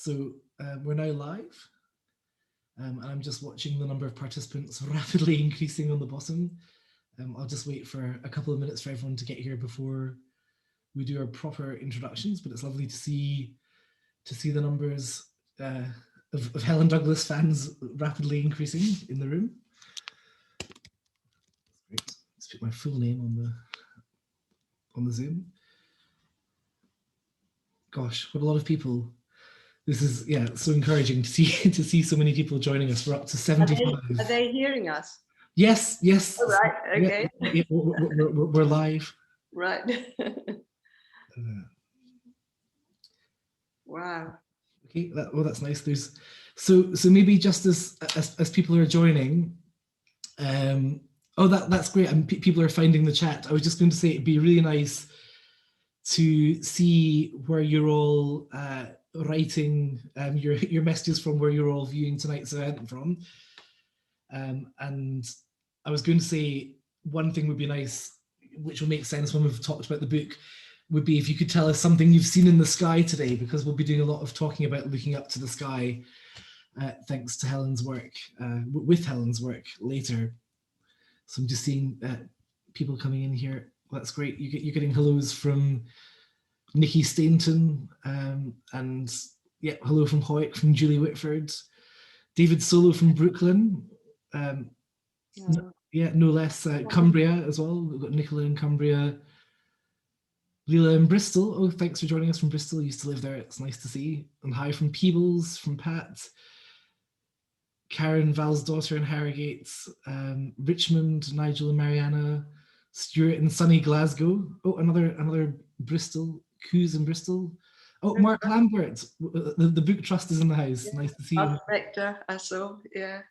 So we're now live, and I'm just watching the number of participants rapidly increasing on the bottom. I'll just wait for a couple of minutes for everyone to get here before we do our proper introductions, but it's lovely to see the numbers of Helen Douglas fans rapidly increasing in the room. Great. Let's put my full name on the Zoom. Gosh, what a lot of people. This is, yeah, so encouraging to see so many people joining us. We're up to 75. Are they hearing us? Yes. All right, okay. Yeah, we're live. Right. Wow. Okay, that's nice. There's so maybe just as people are joining, that's great. And people are finding the chat. I was just going to say it'd be really nice to see where you're all writing your messages from, where you're all viewing tonight's event from. And I was going to say one thing would be nice, which will make sense when we've talked about the book, would be if you could tell us something you've seen in the sky today, because we'll be doing a lot of talking about looking up to the sky, thanks to Helen's work, with Helen's work later. So I'm just seeing people coming in here. That's great. You're getting hellos from Nikki Stainton, and yeah, hello from Hoyt, from Julie Whitford, David Solo from Brooklyn, no less, Cumbria as well. We've got Nicola in Cumbria, Leela in Bristol. Oh, thanks for joining us from Bristol. I used to live there. It's nice to see. And hi from Peebles, from Pat, Karen, Val's daughter in Harrogate, Richmond, Nigel and Mariana, Stuart in sunny Glasgow. Oh, another Bristol, Coos in Bristol. Oh, Mark Lambert, the Book Trust is in the house. Yeah. Nice to see you. Spectre, I saw, yeah.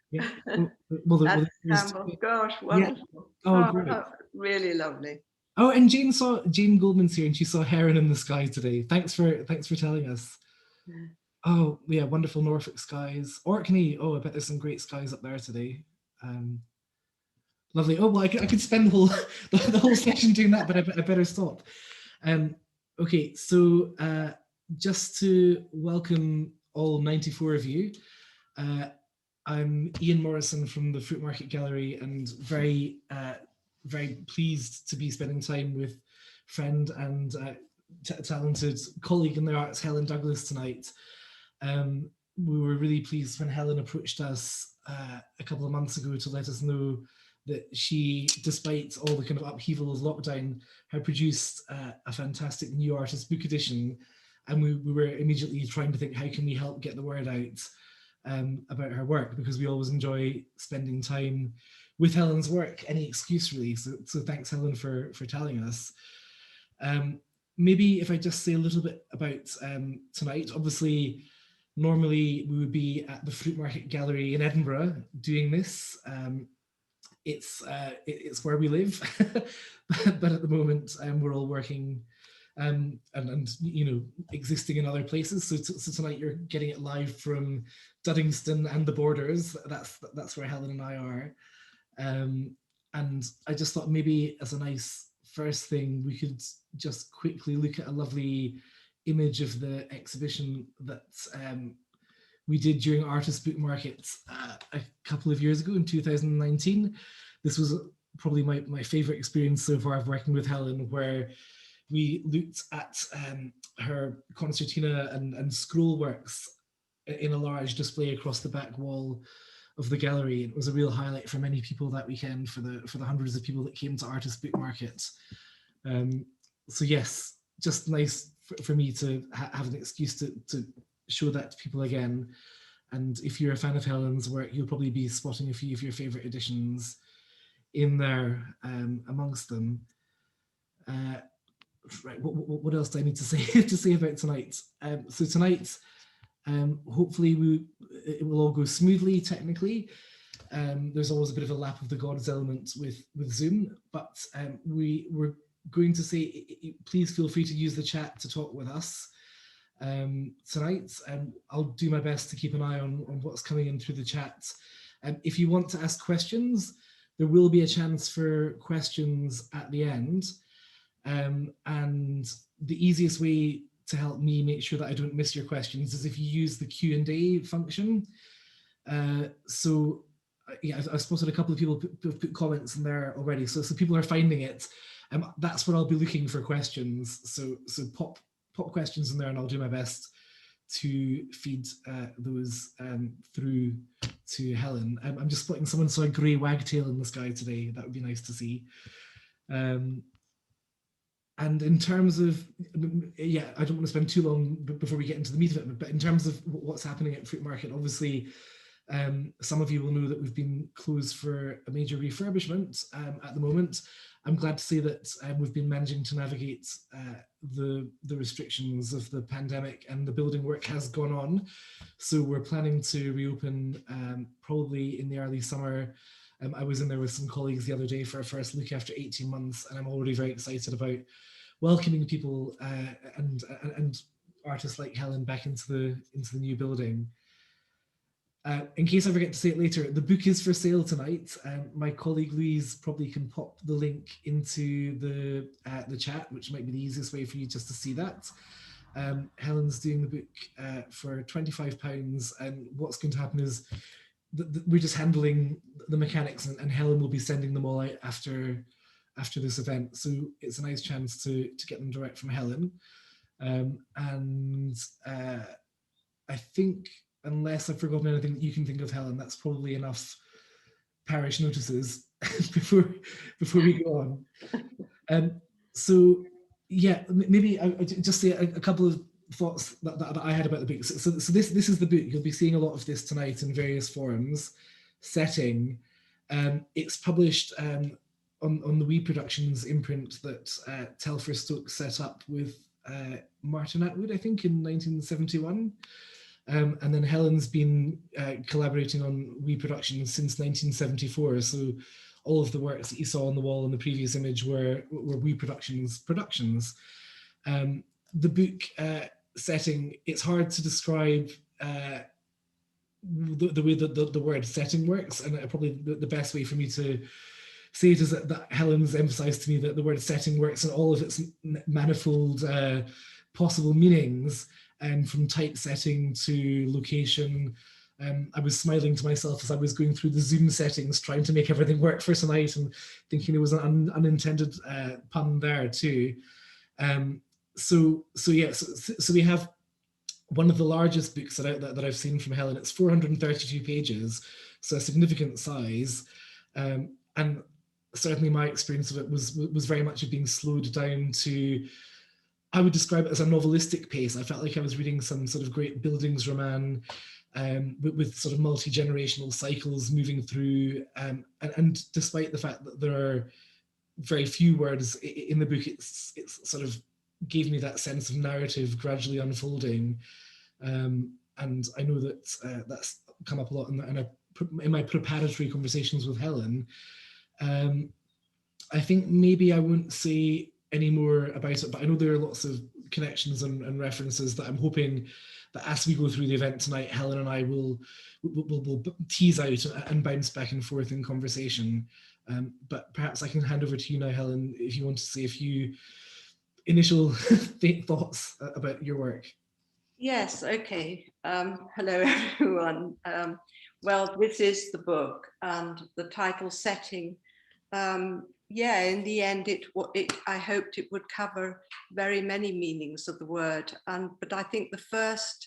Well, Campbell, gosh, wonderful. Yeah. Oh, great. Really lovely. Oh, and Jane Goldman's here, and she saw Heron in the sky today. Thanks for telling us. Yeah. Oh, yeah, wonderful Norfolk skies. Orkney. Oh, I bet there's some great skies up there today. Lovely. Oh, well, I could spend the whole session doing that, but I better stop. Okay, so just to welcome all 94 of you, I'm Iain Morrison from the Fruitmarket Gallery, and very pleased to be spending time with friend and talented colleague in the arts, Helen Douglas, tonight. We were really pleased when Helen approached us a couple of months ago to let us know that she, despite all the kind of upheaval of lockdown, had produced a fantastic new artist book edition. And we were immediately trying to think, how can we help get the word out about her work, because we always enjoy spending time with Helen's work, any excuse really. So thanks, Helen, for telling us. Maybe if I just say a little bit about tonight. Obviously, normally we would be at the Fruitmarket Gallery in Edinburgh doing this. It's where we live, but at the moment we're all working and you know, existing in other places. So tonight you're getting it live from Duddingston and the Borders. That's where Helen and I are. And I just thought maybe as a nice first thing, we could just quickly look at a lovely image of the exhibition that we did during Artist Book Market a couple of years ago in 2019. This was probably my favorite experience so far of working with Helen, where we looked at her concertina and scroll works in a large display across the back wall of the gallery. It was a real highlight for many people that weekend, for the hundreds of people that came to Artist Book Market. So yes, just nice for me to have an excuse to show that to people again. And if you're a fan of Helen's work, you'll probably be spotting a few of your favorite editions in there amongst them. Right, what else do I need to say about tonight? So tonight, hopefully it will all go smoothly technically. There's always a bit of a lap of the gods element with Zoom, but we're going to say, please feel free to use the chat to talk with us tonight. I'll do my best to keep an eye on what's coming in through the chat. If you want to ask questions, there will be a chance for questions at the end. And the easiest way to help me make sure that I don't miss your questions is if you use the Q&A function. So yeah, I've spotted a couple of people put comments in there already. So people are finding it. That's where I'll be looking for questions. So pop questions in there, and I'll do my best to feed those through to Helen. I'm just spotting someone saw a grey wagtail in the sky today. That would be nice to see. And in terms of, yeah, I don't want to spend too long before we get into the meat of it, but in terms of what's happening at Fruitmarket, obviously, some of you will know that we've been closed for a major refurbishment at the moment. I'm glad to say that we've been managing to navigate the restrictions of the pandemic, and the building work has gone on. So we're planning to reopen probably in the early summer. I was in there with some colleagues the other day for our first look after 18 months, and I'm already very excited about welcoming people and artists like Helen back into the new building. In case I forget to say it later, the book is for sale tonight. My colleague Louise probably can pop the link into the chat, which might be the easiest way for you just to see that. Helen's doing the book for £25, and what's going to happen is we're just handling the mechanics, and Helen will be sending them all out after this event. So it's a nice chance to get them direct from Helen. I think, unless I've forgotten anything that you can think of, Helen, that's probably enough parish notices before we go on. So yeah, maybe I just say a couple of thoughts that I had about the book. So this is the book. You'll be seeing a lot of this tonight in various forums. Setting. It's published on the Wee Productions imprint that Telfer Stokes set up with Martin Atwood, I think, in 1971. And then Helen's been collaborating on Wee Productions since 1974. So all of the works that you saw on the wall in the previous image were Wee Productions productions. The book setting, it's hard to describe the way that the word setting works, and probably the best way for me to say it is that Helen's emphasized to me that the word setting works in all of its manifold possible meanings, and from typesetting to location. I was smiling to myself as I was going through the Zoom settings, trying to make everything work for tonight, and thinking there was an unintended pun there too. So we have one of the largest books that I've seen from Helen. It's 432 pages, so a significant size. And certainly my experience of it was very much of being slowed down to, I would describe it as a novelistic pace. I felt like I was reading some sort of great Bildungsroman with sort of multi-generational cycles moving through. And despite the fact that there are very few words in the book, it's sort of gave me that sense of narrative gradually unfolding. And I know that that's come up a lot in my preparatory conversations with Helen. I think maybe I won't say any more about it, but I know there are lots of connections and references that I'm hoping that as we go through the event tonight, Helen and I will tease out and bounce back and forth in conversation. But perhaps I can hand over to you now, Helen, if you want to say a few initial thoughts about your work. Yes, okay. Hello, everyone. Well, this is the book, and the title Setting. Yeah, in the end, I hoped it would cover very many meanings of the word. But I think the first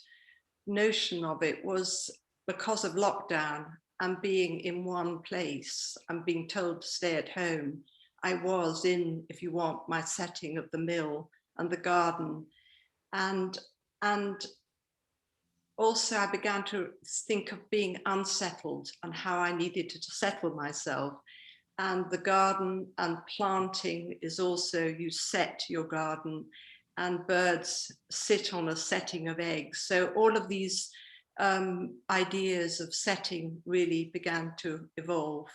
notion of it was because of lockdown and being in one place and being told to stay at home. I was in, if you want, my setting of the mill and the garden. And also I began to think of being unsettled and how I needed to settle myself. And the garden and planting is also, you set your garden, and birds sit on a setting of eggs. So all of these ideas of setting really began to evolve.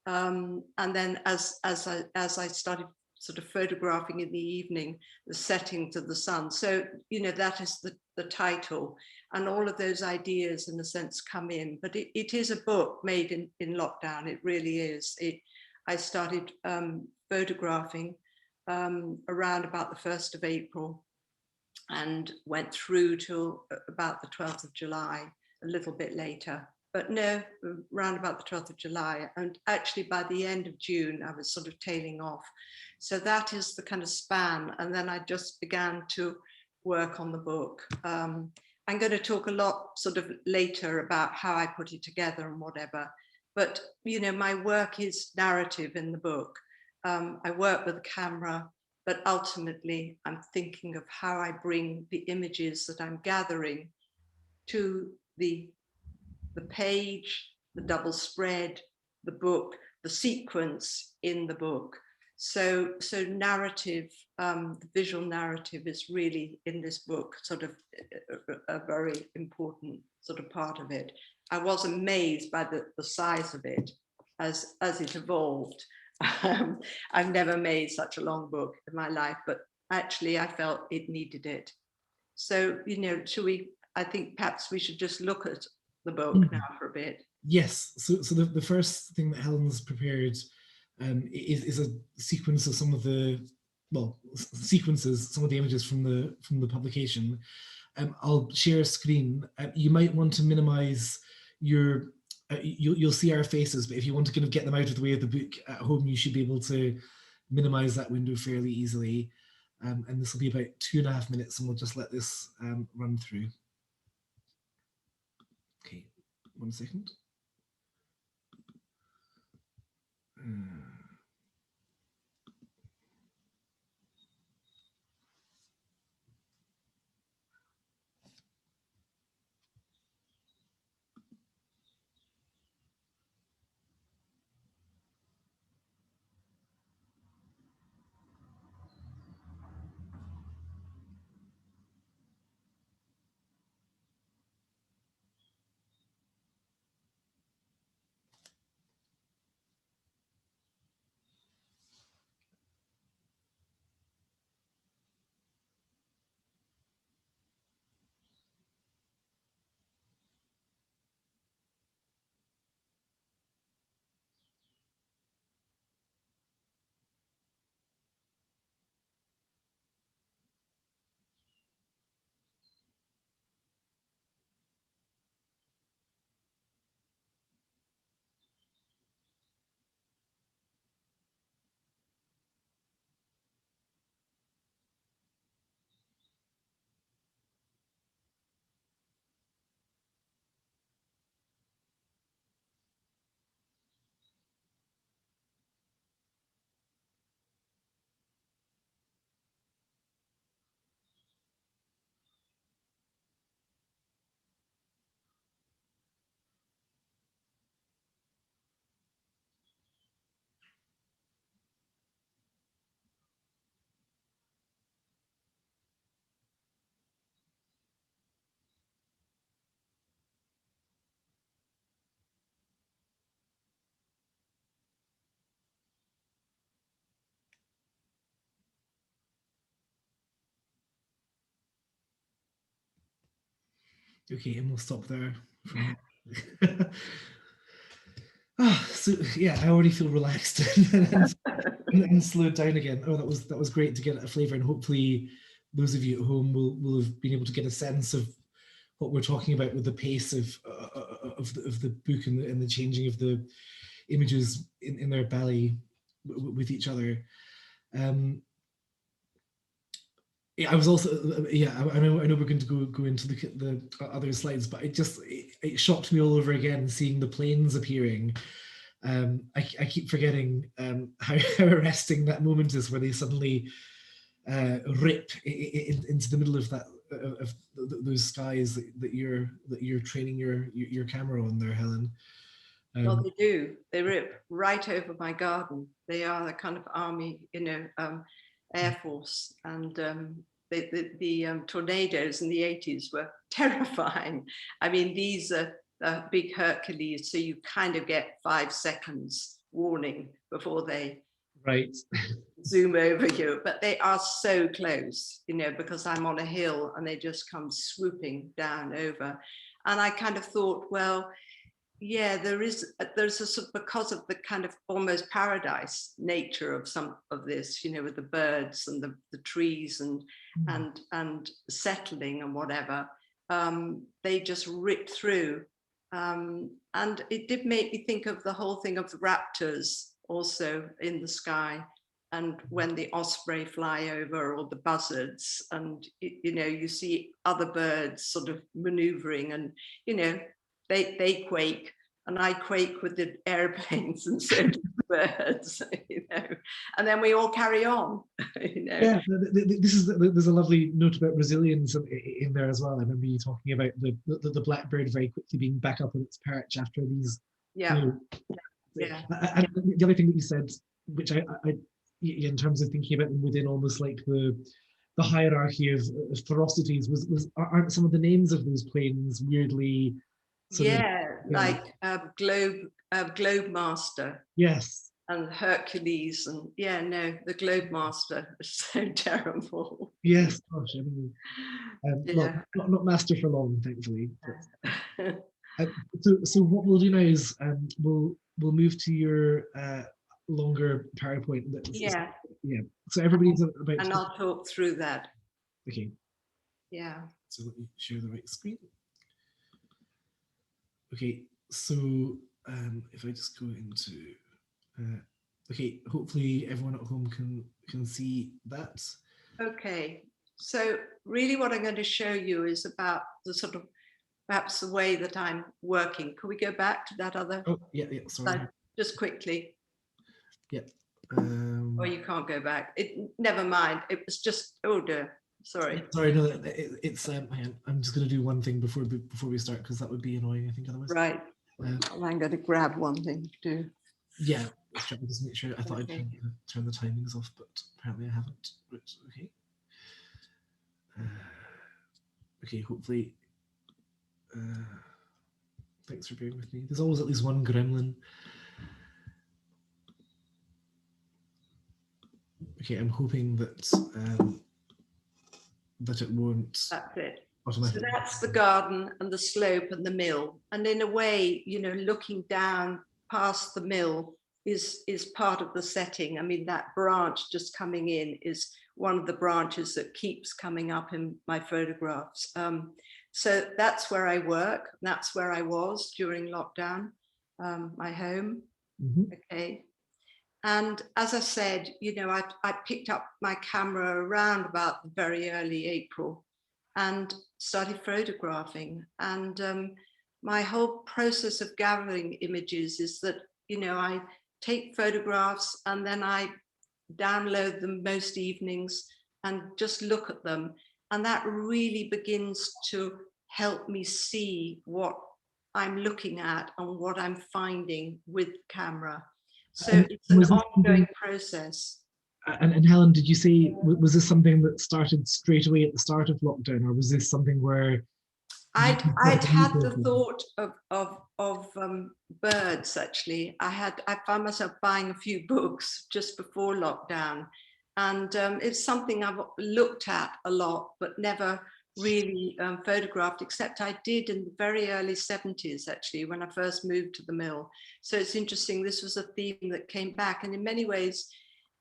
And then as I started sort of photographing in the evening, the settings of the sun. So, you know, that is the title, and all of those ideas in a sense come in, but it is a book made in lockdown. It really is. I started photographing around about the 1st of April. and went through till about the 12th of July, a little bit later. But no, around about the 12th of July. And actually by the end of June, I was sort of tailing off. So that is the kind of span. And then I just began to work on the book. I'm going to talk a lot sort of later about how I put it together and whatever. But, you know, my work is narrative in the book. I work with a camera, but ultimately I'm thinking of how I bring the images that I'm gathering to the page, the double spread, the book, the sequence in the book. So narrative, the visual narrative is really in this book sort of a very important sort of part of it. I was amazed by the size of it as it evolved. I've never made such a long book in my life, but actually I felt it needed it. So, you know, I think perhaps we should just look at the book now for a bit. Yes. So the first thing that Helen's prepared is a sequence of some of the, well, sequences, some of the images from the publication. I'll share a screen. You might want to minimize your, you'll see our faces, but if you want to kind of get them out of the way of the book at home, you should be able to minimize that window fairly easily. And this will be about 2.5 minutes, and we'll just let this run through. Okay, 1 second. Okay, and we'll stop there. So yeah, I already feel relaxed and slowed down again. Oh, that was great to get a flavour, and hopefully those of you at home will have been able to get a sense of what we're talking about with the pace of the book and the changing of the images in their belly with each other. Yeah, I was also I know we're going to go into the other slides, but it shocked me all over again seeing the planes appearing. I keep forgetting how arresting that moment is, where they suddenly rip into the middle of that of those skies that you're training your camera on there, Helen. Well, they do. They rip right over my garden. They are the kind of army, you know, air force, and the tornadoes in the 80s were terrifying. I mean, these are big Hercules, so you kind of get 5 seconds warning before they zoom over you, but they are so close, you know, because I'm on a hill and they just come swooping down over. And I kind of thought, well, Yeah, there's a sort of, because of the kind of almost paradise nature of some of this, you know, with the birds and the trees and settling and whatever, they just rip through. And it did make me think of the whole thing of the raptors also in the sky, and when the osprey fly over, or the buzzards, and you know, you see other birds sort of maneuvering, and you know, they quake, and I quake with the airplanes, and so do the birds, you know, and then we all carry on, you know. Yeah, there's a lovely note about resilience in there as well. I remember you talking about the blackbird very quickly being back up on its perch after these, Yeah, you know, yeah, and the other thing that you said, which I in terms of thinking about them within almost like the hierarchy of ferocities, aren't some of the names of those planes weirdly sort of, yeah, like Globe Master yes, and Hercules, and yeah, no, the Globe Master is so terrible. yes, gosh, I mean, well, Yeah. not master for long, thankfully. But, so what we'll do now is we'll move to your longer PowerPoint. Yeah, Yeah. So everybody's about. and I'll talk through that. Okay. Yeah. So let me share the right screen. Okay. So if I just go into, okay, hopefully everyone at home can see that. Okay. So really, what I'm going to show you is about the sort of perhaps the way that I'm working. Can we go back to that other? Oh yeah, sorry. Slide, just quickly. Yeah. Or you can't go back. Never mind. It was just, oh dear. Sorry. Sorry, no, it's hang on. I'm just going to do one thing before we start, because that would be annoying, I think, otherwise. Right. I'm going to grab one thing to do. Yeah, just make sure. I thought I'd turn the timings off, but apparently I haven't. Right, okay. Okay, hopefully. Thanks for bearing with me. There's always at least one gremlin. Okay, I'm hoping that that it won't. That's it. So that's the garden and the slope and the mill. And in a way, you know, looking down past the mill is part of the setting. I mean, that branch just coming in is one of the branches that keeps coming up in my photographs. So that's where I work. That's where I was during lockdown, my home. Mm-hmm. Okay. And as I said, you know, I picked up my camera around about the very early April and started photographing. And my whole process of gathering images is that, you know, I take photographs and then I download them most evenings and just look at them. And that really begins to help me see what I'm looking at and what I'm finding with camera. So it's an ongoing process. And Helen, did you say, was this something that started straight away at the start of lockdown, or was this something where I'd had the thought of birds? Actually, I found myself buying a few books just before lockdown, and it's something I've looked at a lot, but never really photographed, except I did in the very early 70s, actually, when I first moved to the mill. So it's interesting, this was a theme that came back, and in many ways,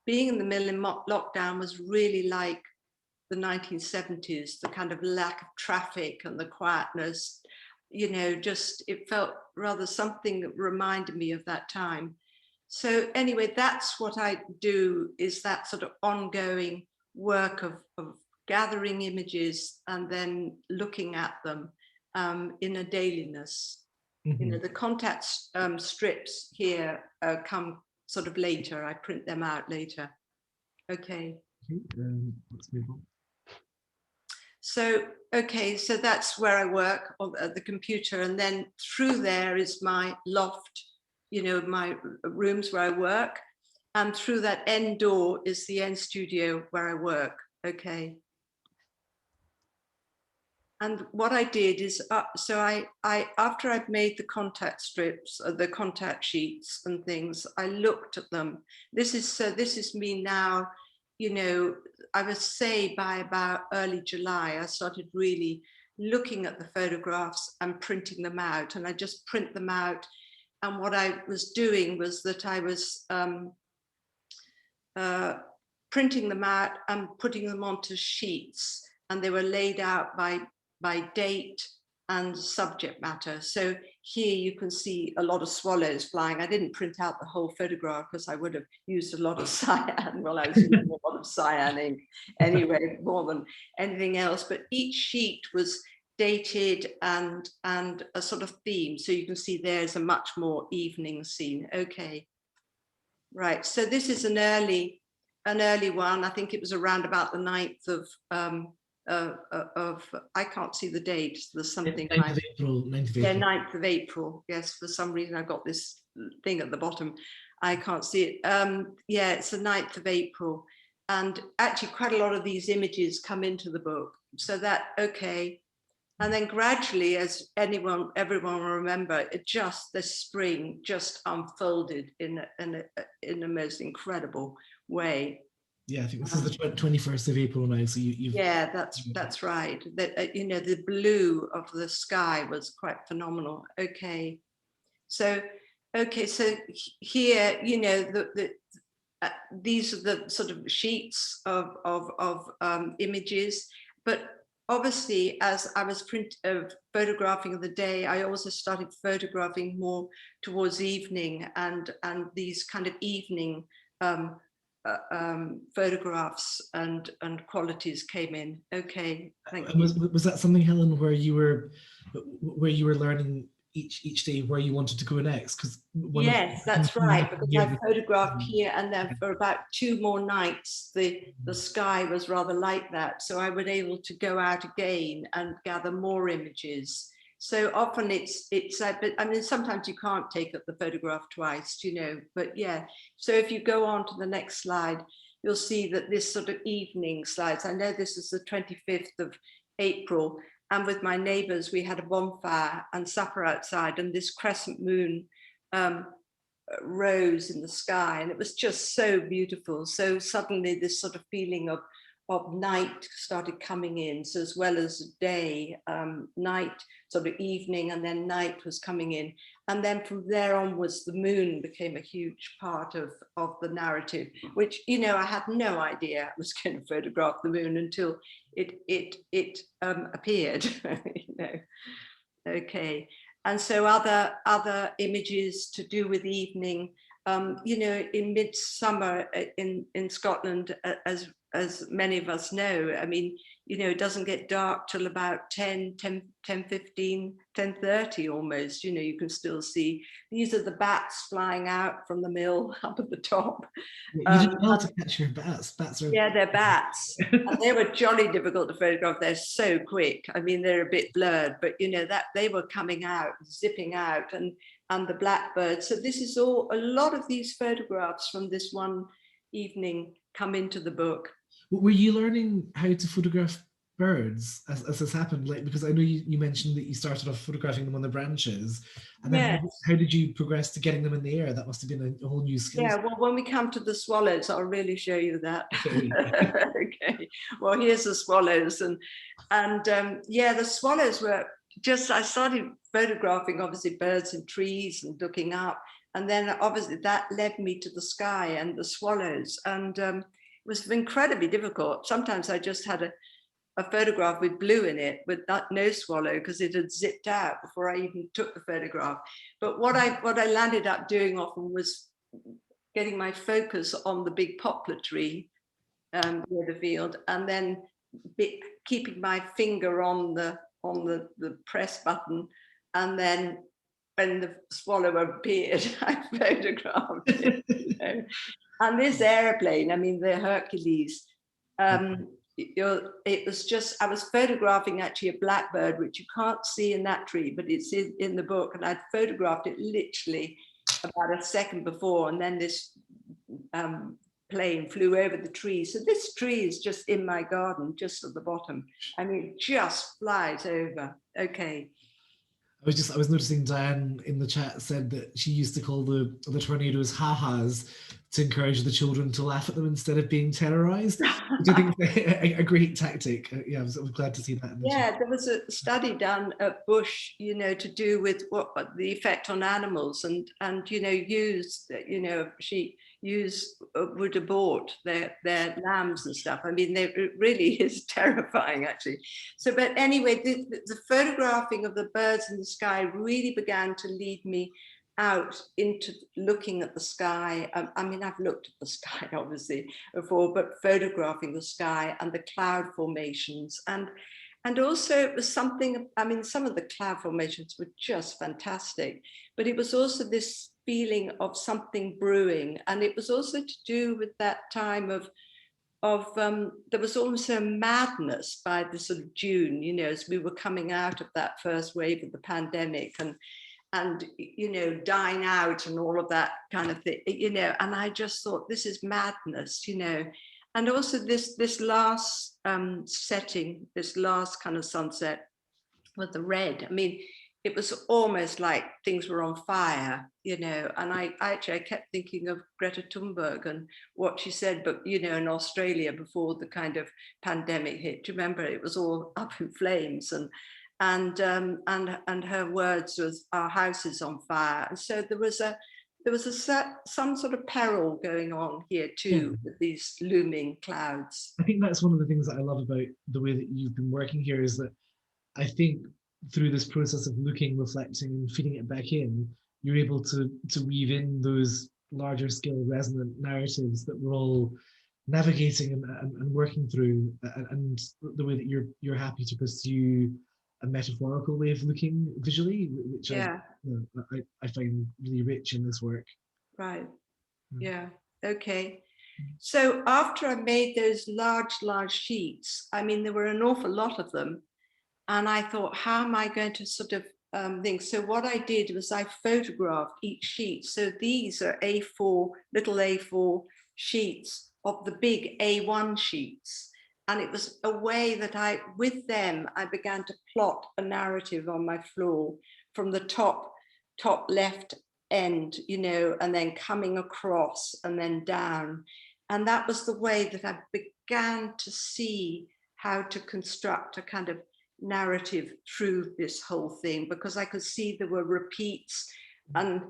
being in the mill in lockdown was really like the 1970s, the kind of lack of traffic and the quietness, you know, just, it felt rather something that reminded me of that time. So anyway, that's what I do, is that sort of ongoing work of gathering images and then looking at them in a dailiness. Mm-hmm. You know, the contact strips here come sort of later. I print them out later. Okay. Let's move on. So, okay, so that's where I work at the computer, and then through there is my loft, you know, my rooms where I work, and through that end door is the end studio where I work. Okay. And what I did is, so I after I'd made the contact strips, the contact sheets and things, I looked at them. This is me now, you know, I would say by about early July, I started really looking at the photographs and printing them out. And I just print them out. And what I was doing was that I was printing them out and putting them onto sheets, and they were laid out by date and subject matter. So here you can see a lot of swallows flying. I didn't print out the whole photograph because I would have used a lot of cyan. Well, I was using a lot of cyan ink anyway, more than anything else. But each sheet was dated and a sort of theme. So you can see there's a much more evening scene. Okay, right. So this is an early one. I think it was around about the 9th of I can't see the date. There's something 9th like of April, 9th of April. Yeah, 9th of April. Yes, for some reason I got this thing at the bottom. I can't see it. Yeah, it's the 9th of April. And actually quite a lot of these images come into the book. So that, okay. And then gradually, as everyone will remember, it just, the spring just unfolded in the most incredible way. Yeah, I think this is the 21st of April now. So you've yeah, that's right. That you know, the blue of the sky was quite phenomenal. Okay, so here, you know, these are the sort of sheets of images, but obviously, as I was photographing the day, I also started photographing more towards evening, and these kind of evening photographs and qualities came in. Okay, thank you. Was that something, Helen, where you were learning each day where you wanted to go next? Because yes, that's right, because I photographed here, and then for about 2 more nights the sky was rather like that, so I was able to go out again and gather more images. So often it's but I mean, sometimes you can't take up the photograph twice, you know, but yeah. So if you go on to the next slide, you'll see that this sort of evening slides. I know this is the 25th of April, and with my neighbors, we had a bonfire and supper outside, and this crescent moon rose in the sky, and it was just so beautiful. So suddenly this sort of feeling of night started coming in. So as well as day, night, sort of evening, and then night was coming in. And then from there onwards, the moon became a huge part of the narrative, which, you know, I had no idea I was going to photograph the moon until it appeared, you know. Okay. And so other images to do with evening, you know, in midsummer in Scotland, as many of us know, I mean, you know, it doesn't get dark till about 10, 15, 10:30 almost, you know, you can still see. These are the bats flying out from the mill up at the top. You did well to catch your bats. Bats are... Yeah, they're bats. And they were jolly difficult to photograph. They're so quick. I mean, they're a bit blurred, but you know, that they were coming out, zipping out, and the blackbirds. So this is all, a lot of these photographs from this one evening come into the book. Were you learning how to photograph birds as this happened? Like, because I know you mentioned that you started off photographing them on the branches, and then yes. how did you progress to getting them in the air? That must have been a whole new skill. Yeah, well, when we come to the swallows, I'll really show you that. Okay. Well, here's the swallows, and yeah, the swallows were just, I started photographing obviously birds and trees and looking up, and then obviously that led me to the sky and the swallows, and it was incredibly difficult. Sometimes I just had a photograph with blue in it with no swallow because it had zipped out before I even took the photograph. But what I landed up doing often was getting my focus on the big poplar tree near the field, and then keeping my finger on the press button, and then when the swallow appeared, I photographed it. You know? And this airplane, I mean, the Hercules, it was just, I was photographing actually a blackbird, which you can't see in that tree, but it's in the book, and I'd photographed it literally about a second before, and then this plane flew over the tree. So this tree is just in my garden, just at the bottom. I mean, it just flies over. Okay. I was noticing Diane in the chat said that she used to call the tornadoes ha-has to encourage the children to laugh at them instead of being terrorized, which I think is a great tactic. Yeah, I was glad to see that in the chat. Yeah, there was a study done at Bush, to do with what the effect on animals, and sheep would abort their lambs and stuff. I mean, it really is terrifying, actually. So, but anyway, the photographing of the birds in the sky really began to lead me out into looking at the sky. I mean, I've looked at the sky obviously before, but photographing the sky and the cloud formations, and also it was something, I mean, some of the cloud formations were just fantastic, but it was also this feeling of something brewing. And it was also to do with that time of there was almost a madness by the sort of June, as we were coming out of that first wave of the pandemic, and dying out and all of that kind of thing, and I just thought, this is madness, and also this last setting, this last kind of sunset with the red. I mean, it was almost like things were on fire, and I kept thinking of Greta Thunberg and what she said, but in Australia before the kind of pandemic hit, do you remember, it was all up in flames, and her words was, our house is on fire. And so there was some sort of peril going on here too, with these looming clouds. I think that's one of the things that I love about the way that you've been working here, is that I think through this process of looking, reflecting, and feeding it back in, you're able to weave in those larger scale resonant narratives that we're all navigating and working through, and the way that you're happy to pursue a metaphorical way of looking visually, which I find really rich in this work. Right. Yeah. Okay. So after I made those large sheets, I mean, there were an awful lot of them. And I thought, how am I going to sort of think? So what I did was I photographed each sheet. So these are little A4 sheets of the big A1 sheets. And it was a way that with them, I began to plot a narrative on my floor from the top left end, and then coming across and then down. And that was the way that I began to see how to construct a kind of narrative through this whole thing, because I could see there were repeats and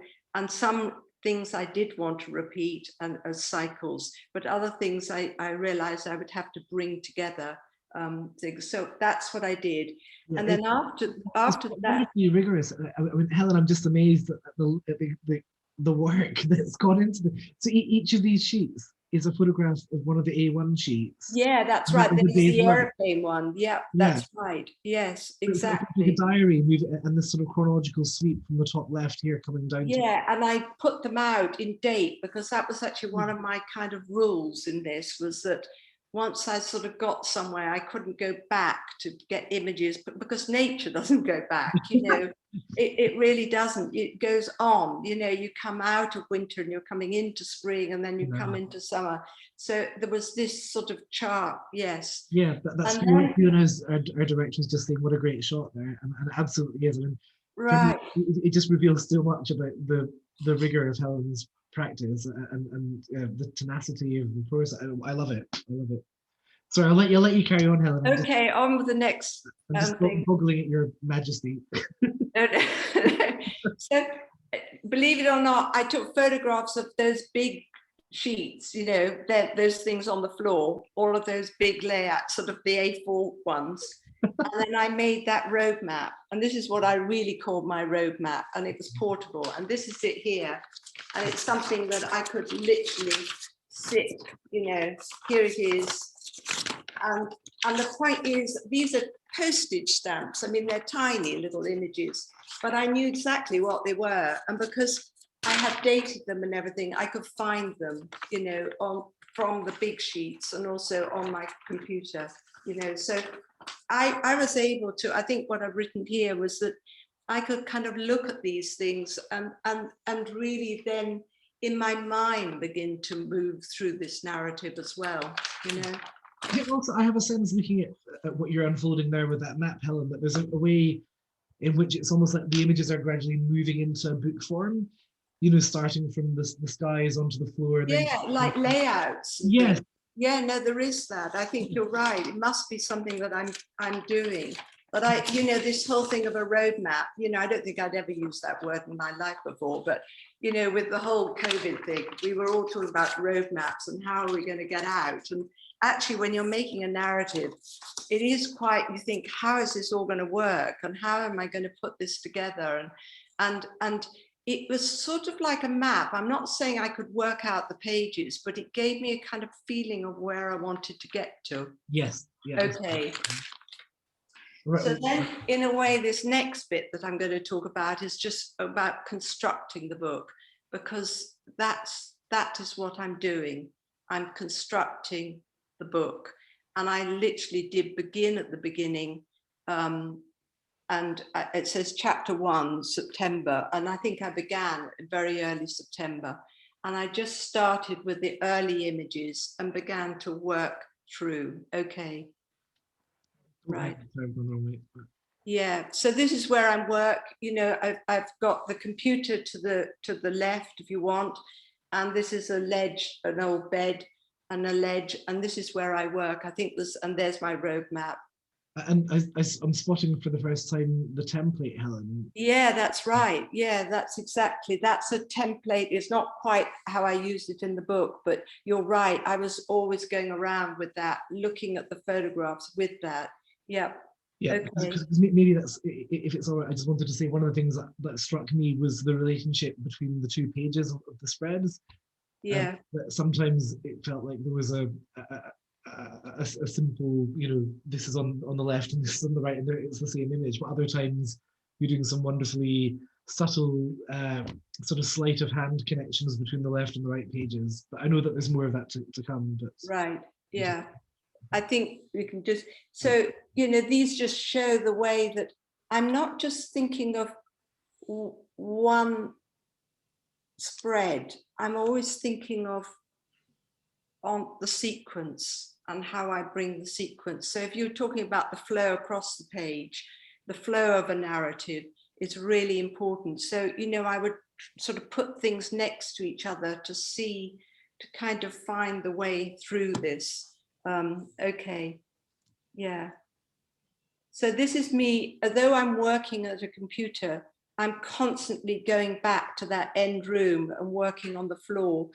some things I did want to repeat and as cycles, but other things I realized I would have to bring together things. So that's what I did. Yeah, and then after that, rigorous. I mean, Helen, I'm just amazed at the work that's gone into so each of these sheets is a photograph of one of the A1 sheets. Yeah, that's right. There's the airplane one. Yeah, that's right. Yes, exactly. Like a diary, and this sort of chronological sweep from the top left here coming down. Yeah, and I put them out in date, because that was actually one of my kind of rules in this, was that once I sort of got somewhere, I couldn't go back to get images, but because nature doesn't go back, it really doesn't. It goes on, you come out of winter and you're coming into spring, and then you come into summer. So there was this sort of chart, yes. Yeah, that's Fiona's, our director, is just saying, what a great shot there, and it absolutely is. I mean, right. It just reveals so much about the rigor of Helen's practice and the tenacity of the process. I love it. I love it. Sorry, I'll let you carry on, Helen. Okay, on with the next. I'm just boggling at your majesty. So, believe it or not, I took photographs of those big sheets, those things on the floor, all of those big layouts, sort of the A4 ones. And then I made that roadmap, and this is what I really called my roadmap, and it was portable. And this is it here, and it's something that I could literally sit, here it is. And the point is, these are postage stamps. I mean, they're tiny little images, but I knew exactly what they were, and because I had dated them and everything, I could find them, from the big sheets and also on my computer, So I was able to, I think what I've written here was that I could kind of look at these things and really then in my mind begin to move through this narrative as well, I think also I have a sense, looking at what you're unfolding there with that map, Helen, that there's a way in which it's almost like the images are gradually moving into book form, you know, starting from the skies onto the floor. And yeah, then, like layouts and yes, things. Yeah, no, there is that. I think you're right. It must be something that I'm doing. But you know, this whole thing of a roadmap, you know, I don't think I'd ever used that word in my life before, but, you know, with the whole COVID thing, we were all talking about roadmaps and how are we going to get out? And actually, when you're making a narrative, it is quite, you think, how is this all going to work? And how am I going to put this together? And it was sort of like a map. I'm not saying I could work out the pages, but it gave me a kind of feeling of where I wanted to get to. yes, yeah. Okay. Right. So then, in a way, this next bit that I'm going to talk about is just about constructing the book, because that is what I'm doing. I'm constructing the book. And I literally did begin at the beginning. And it says chapter 1, September. And I think I began very early September. And I just started with the early images and began to work through. Okay. Right. Yeah, so this is where I work. You know, I've got the computer to the left, if you want, and this is a ledge, an old bed, and a ledge, and this is where I work. I think there's my roadmap. And I'm spotting for the first time the template, Helen. Yeah, that's right. Yeah, that's a template. It's not quite how I used it in the book, but you're right. I was always going around with that, looking at the photographs with that. Yeah. Yeah, okay. because maybe that's, if it's all right, I just wanted to say one of the things that struck me was the relationship between the two pages of the spreads. Yeah. That sometimes it felt like there was a simple, you know, this is on the left and this is on the right, and it's the same image. But other times you're doing some wonderfully subtle sort of sleight of hand connections between the left and the right pages. But I know that there's more of that to come. But right, yeah. I think we can just, so, you know, these just show the way that I'm not just thinking of one spread. I'm always thinking of on the sequence and how I bring the sequence. So if you're talking about the flow across the page, the flow of a narrative is really important. So, you know, I would sort of put things next to each other to see, to kind of find the way through this. Okay, yeah. So this is me, although I'm working at a computer, I'm constantly going back to that end room and working on the floor,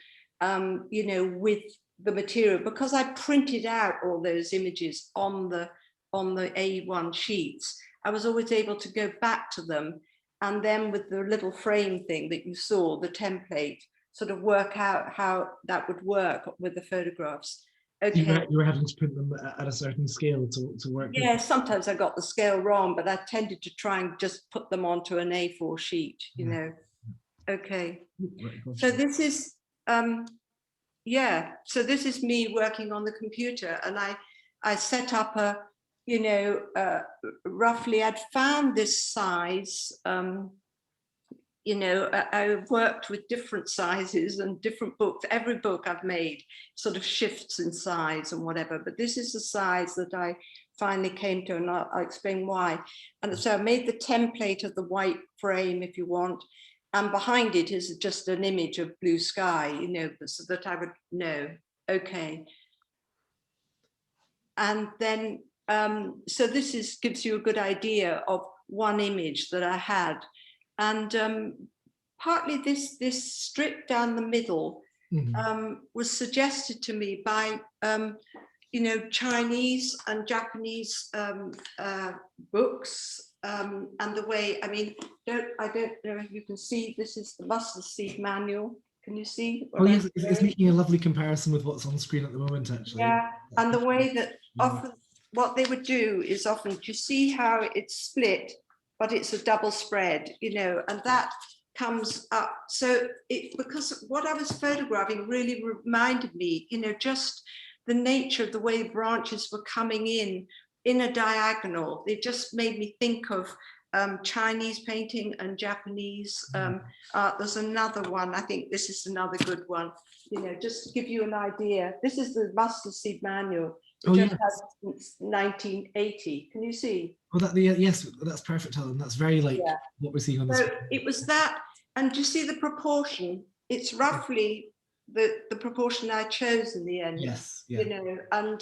you know, with the material, because I printed out all those images on the A1 sheets. I was always able to go back to them, and then with the little frame thing that you saw, the template, sort of work out how that would work with the photographs. Okay. You were having to print them at a certain scale to work. Yeah, sometimes I got the scale wrong, but I tended to try and just put them onto an A4 sheet, you know. Okay. So this is, yeah, so this is me working on the computer, and I set up a, you know, roughly, I'd found this size, you know, I worked with different sizes and different books. Every book I've made sort of shifts in size and whatever, but this is the size that I finally came to, and I'll explain why. And so I made the template of the white frame, if you want, and behind it is just an image of blue sky, you know, so that I would know, okay. And then, so this gives you a good idea of one image that I had. And partly this strip down the middle was suggested to me by, you know, Chinese and Japanese books, and the way, I mean, I don't know if you can see, this is the mustard seed manual. Can you see? Oh yes, it's making a lovely comparison with what's on screen at the moment, actually. Yeah, and the way that often what they would do is often, do you see how it's split, but it's a double spread, you know, and that comes up. So because what I was photographing really reminded me, you know, just the nature of the way the branches were coming in a diagonal. It just made me think of Chinese painting and Japanese art. There's another one, I think this is another good one, you know, just to give you an idea. This is the mustard seed manual. which I've yeah. had since 1980. Can you see? Oh, yes, that's perfect, Helen. That's very like Yeah. what we're seeing on the So screen. it was that, and do you see the proportion? It's roughly the proportion I chose in the end. Yes, yeah. You know, and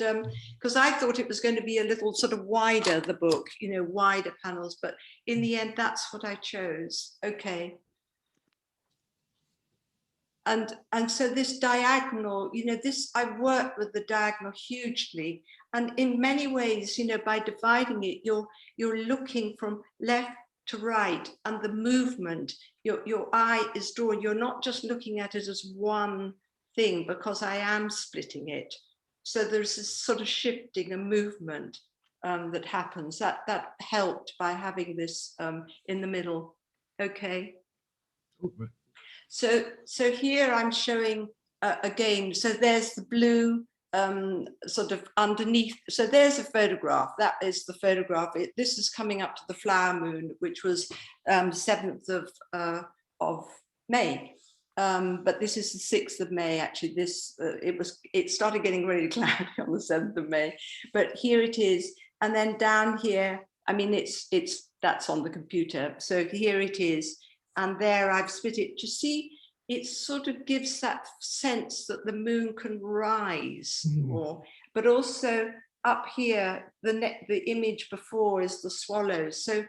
because I thought it was going to be a little sort of wider, the book, you know, wider panels, but in the end, that's what I chose. Okay. And so this diagonal, you know, this, I worked with the diagonal hugely, and in many ways, you know, by dividing it, you're looking from left to right, and the movement, your eye is drawn. You're not just looking at it as one thing, because I am splitting it. So there's this sort of shifting, a movement that happens. That helped by having this in the middle. Okay. Oh, right. So here I'm showing again, so there's the blue sort of underneath. So there's a photograph. That is the photograph. This is coming up to the flower moon, which was 7th of May. But this is the 6th of May. Actually, this it started getting really cloudy on the 7th of May. But here it is, and then down here, I mean, that's on the computer. So here it is. And there I've split it. To see, it sort of gives that sense that the moon can rise more, but also up here, the image before is the swallows. So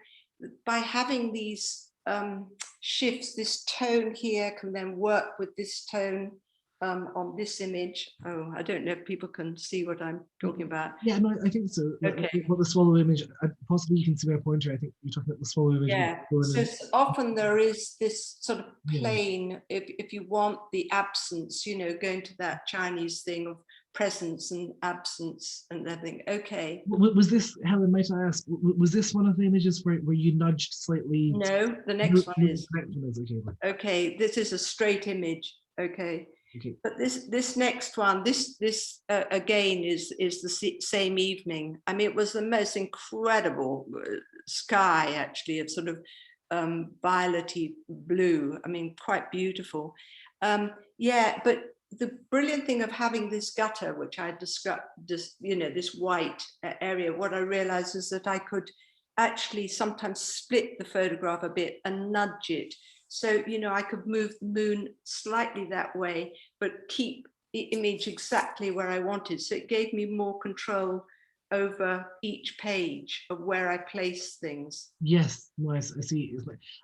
by having these shifts, this tone here can then work with this tone on this image. Oh, I don't know if people can see what I'm talking about. Yeah, no, I think so. Okay. What the swallow image, possibly you can see my pointer. I think you're talking about the swallow image. Yeah, so often there is this sort of plane, if you want the absence, you know, going to that Chinese thing of presence and absence and everything. Okay. Was this, Helen, might I ask, was this one of the images where you nudged slightly? No, the next one is. Okay. Okay, this is a straight image. Okay. Okay. But this next one, this again is the same evening. I mean, it was the most incredible sky, actually, of sort of violety blue. I mean, quite beautiful. Yeah, but the brilliant thing of having this gutter, which I described, just, you know, this white area, what I realized is that I could actually sometimes split the photograph a bit and nudge it. So, you know, I could move the moon slightly that way, but keep the image exactly where I wanted. So it gave me more control over each page of where I place things. Yes, nice. I see.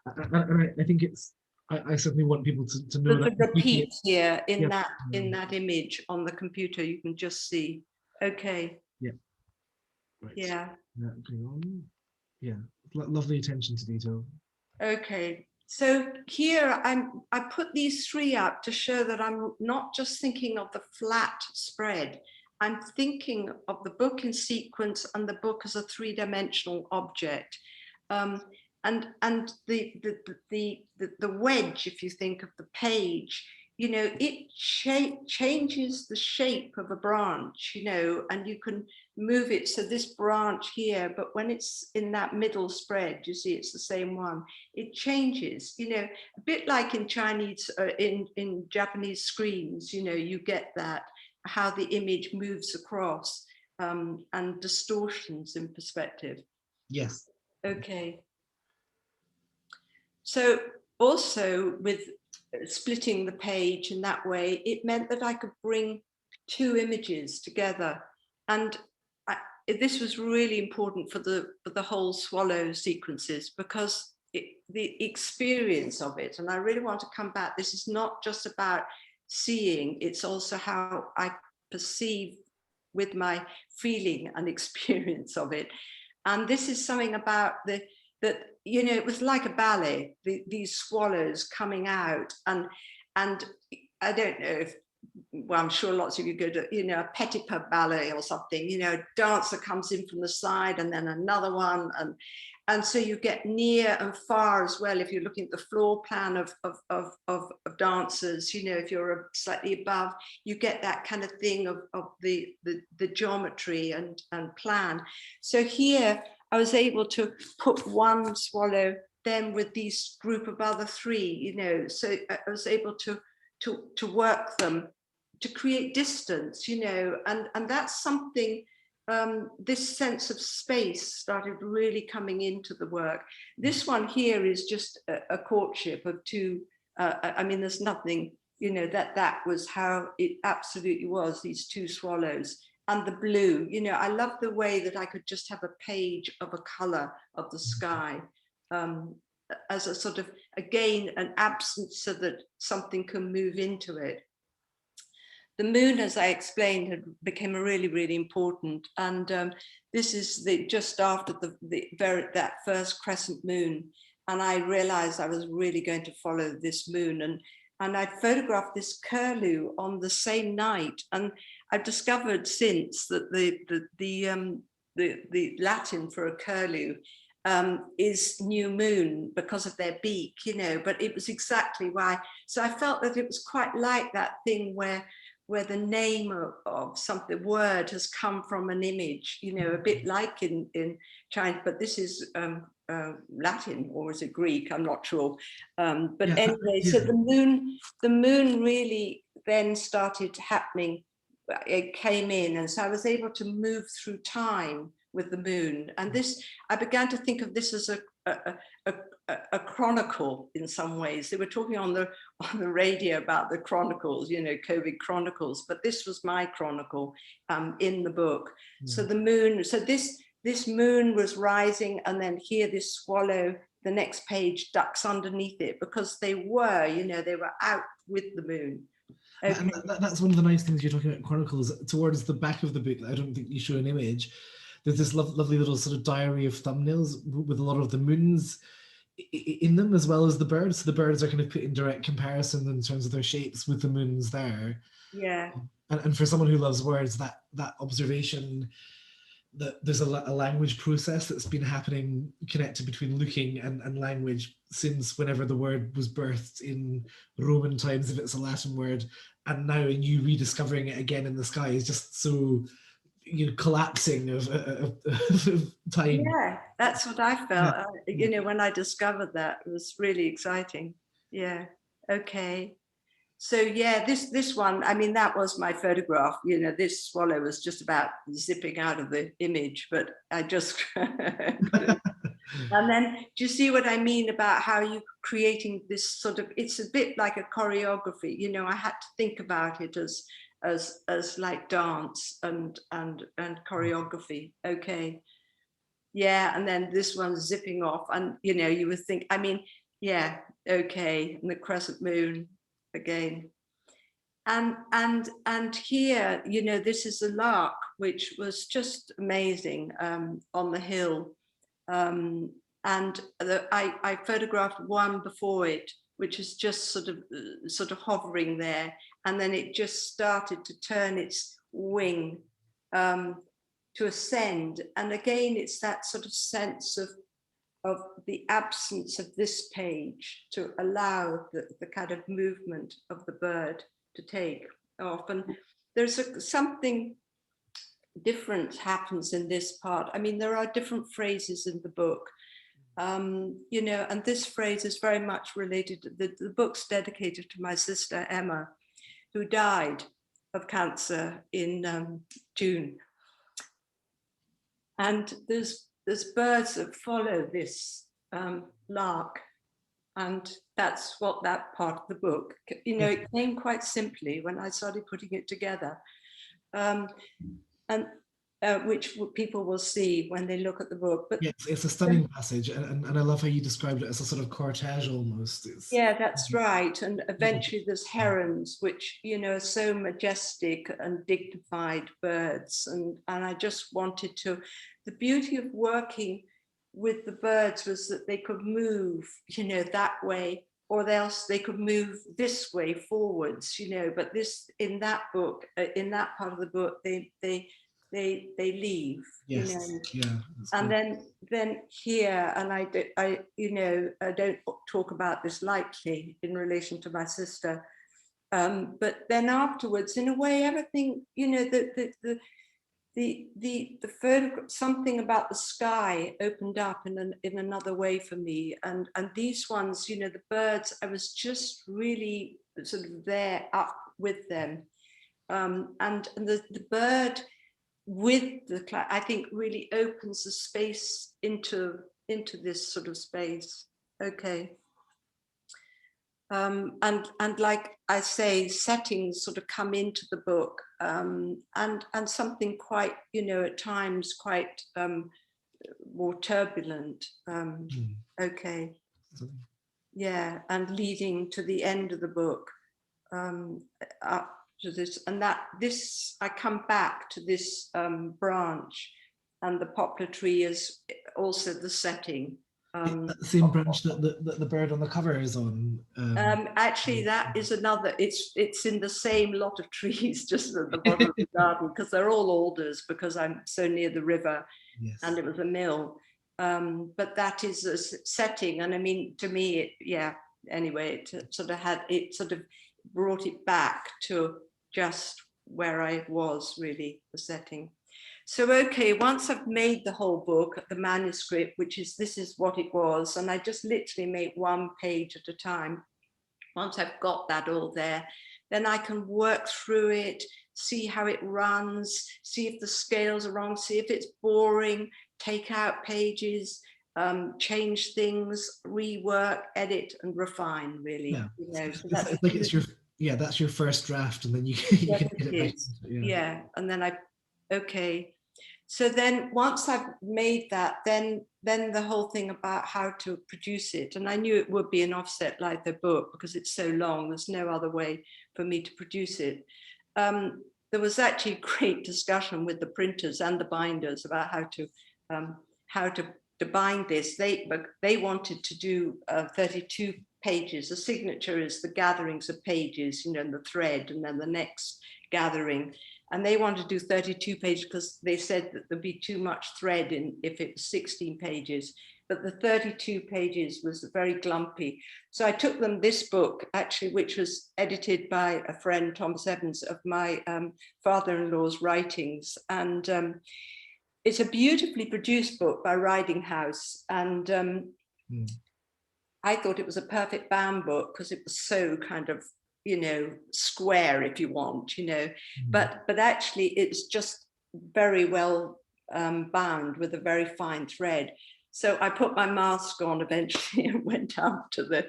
I think it's, I certainly want people to know that. The repeat here in that image on the computer, you can just see. Okay. Yeah. Right. Yeah. Yeah. Lovely attention to detail. Okay. So here I put these three up to show that I'm not just thinking of the flat spread. I'm thinking of the book in sequence and the book as a three-dimensional object. And the wedge, if you think of the page, you know, it changes the shape of a branch, you know, and you can move it. So this branch here, but when it's in that middle spread, you see it's the same one, it changes, you know, a bit like in Chinese, in Japanese screens, you know, you get that, how the image moves across and distortions in perspective. Yes. Okay. So also with splitting the page in that way, it meant that I could bring two images together. And this was really important for the whole swallow sequences, because the experience of it, and I really want to come back, this is not just about seeing, it's also how I perceive with my feeling and experience of it. And this is something about that, you know, it was like a ballet, these swallows coming out, and I don't know if, well, I'm sure lots of you go to, you know, a petit pas ballet or something, you know, a dancer comes in from the side and then another one, and so you get near and far as well. If you're looking at the floor plan of dancers, you know, if you're slightly above, you get that kind of thing of the geometry and plan. So here I was able to put one swallow then with these group of other three, you know, so I was able to work them to create distance, you know, and that's something this sense of space started really coming into the work. This one here is just a courtship of two. I mean, there's nothing, you know, that was how it absolutely was, these two swallows. And the blue, you know, I love the way that I could just have a page of a color of the sky, as a sort of, again, an absence so that something can move into it. The moon, as I explained, had became really, really important. And this is just after that first crescent moon. And I realized I was really going to follow this moon. And I photographed this curlew on the same night. And I've discovered since that the Latin for a curlew is new moon because of their beak, you know, but it was exactly why. So I felt that it was quite like that thing where the name of something, word has come from an image, you know, a bit like in China, but this is Latin, or is it Greek? I'm not sure. But yeah, anyway, yeah. So the moon really then started happening. It came in, and so I was able to move through time with the moon. And this, I began to think of this as a chronicle in some ways. They were talking on the radio about the chronicles, you know, COVID chronicles, but this was my chronicle in the book. Yeah. So the moon, so this moon was rising, and then here this swallow, the next page, ducks underneath it, because they were, you know, they were out with the moon. Okay. And that's one of the nice things you're talking about, chronicles. Towards the back of the book, I don't think you show an image, there's this lovely little sort of diary of thumbnails with a lot of the moons in them, as well as the birds. So the birds are kind of put in direct comparison in terms of their shapes with the moons there. Yeah. And for someone who loves words, that observation that there's a language process that's been happening connected between looking and language since whenever the word was birthed in Roman times, if it's a Latin word, and now you rediscovering it again in the sky is just so, you know, collapsing of time. Yeah, that's what I felt. Yeah. You know, when I discovered that, it was really exciting. Yeah. Okay. So yeah, this one, I mean, that was my photograph. You know, this swallow was just about zipping out of the image, but I just and then do you see what I mean about how you creating this sort of, it's a bit like a choreography, you know, I had to think about it as like dance and choreography. Okay. Yeah. And then this one's zipping off, and you know, you would think, I mean, yeah, okay. And the crescent moon again. And here, you know, this is a lark, which was just amazing on the hill. And I photographed one before it, which is just sort of hovering there, and then it just started to turn its wing to ascend. And again, it's that sort of sense of the absence of this page to allow the kind of movement of the bird to take off. And there's something different happens in this part. I mean, there are different phrases in the book, you know, and this phrase is very much related to the book's dedicated to my sister Emma, who died of cancer in June. And there's birds that follow this lark, and that's what that part of the book, you know, it came quite simply when I started putting it together, and which people will see when they look at the book. But yeah, it's a stunning passage, and I love how you described it as a sort of cortege almost. Yeah, that's right. And eventually there's herons, which, you know, are so majestic and dignified birds. And I just wanted to, the beauty of working with the birds was that they could move, you know, that way, or else they could move this way forwards, you know. But this, in that book, in that part of the book, they leave, yes, you know. Yeah, and then here, and I you know, I don't talk about this lightly in relation to my sister, but then afterwards, in a way, everything, you know, the photograph, something about the sky opened up in another way for me, and these ones, you know, the birds, I was just really sort of there up with them, and the bird with the I think really opens the space into this sort of space. Okay. And like I say, settings sort of come into the book, and something quite, you know, at times quite more turbulent. Okay. Yeah, and leading to the end of the book, up to this, and that this, I come back to this branch, and the poplar tree is also the setting. The same branch that the bird on the cover is on. Actually, that is another. It's in the same lot of trees, just at the bottom of the garden, because they're all alders, because I'm so near the river. Yes. And it was a mill. But that is a setting, and I mean, to me, it, yeah. Anyway, it sort of brought it back to just where I was, really, the setting. So, okay, once I've made the whole book, the manuscript, this is what it was, and I just literally make one page at a time. Once I've got that all there, then I can work through it, see how it runs, see if the scales are wrong, see if it's boring, take out pages, change things, rework, edit, and refine, really. Yeah, you know, so it's like it's your, yeah, that's your first draft, and then you can edit it. Yeah, and then okay. So then once I've made that, then the whole thing about how to produce it, and I knew it would be an offset like the book because it's so long, there's no other way for me to produce it. There was actually a great discussion with the printers and the binders about how to bind this. They wanted to do 32 pages. The signature is the gatherings of pages, you know, and the thread, and then the next gathering. And they wanted to do 32 pages because they said that there'd be too much thread if it was 16 pages. But the 32 pages was very glumpy. So I took them this book, actually, which was edited by a friend, Thomas Evans, of my father-in-law's writings. And it's a beautifully produced book by Riding House. And I thought it was a perfect bound book because it was so kind of, you know, square, if you want, you know, but actually it's just very well bound with a very fine thread. So I put my mask on eventually and went up to the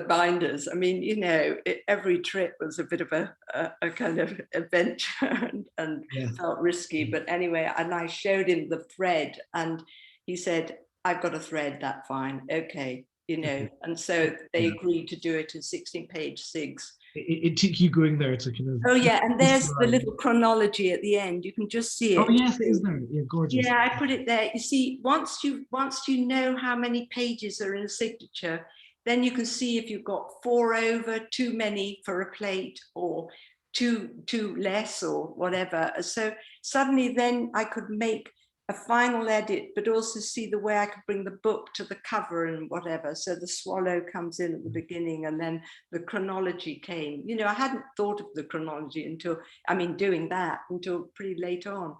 binders. I mean, you know, every trip was a bit of a kind of adventure and felt risky. But anyway, and I showed him the thread, and he said, "I've got a thread, that's fine, okay." You know, and so they agreed to do it in 16-page SIGs. It took you going there to kind of... Oh yeah, and there's the little chronology at the end. You can just see it. Oh yes, it is there. Yeah, gorgeous. Yeah, I put it there. You see, once you know how many pages are in a signature, then you can see if you've got 4 over, too many for a plate, or too less, or whatever. So suddenly then I could make a final edit, but also see the way I could bring the book to the cover and whatever. So the swallow comes in at the beginning, and then the chronology came. You know, I hadn't thought of the chronology until, I mean, doing that until pretty late on.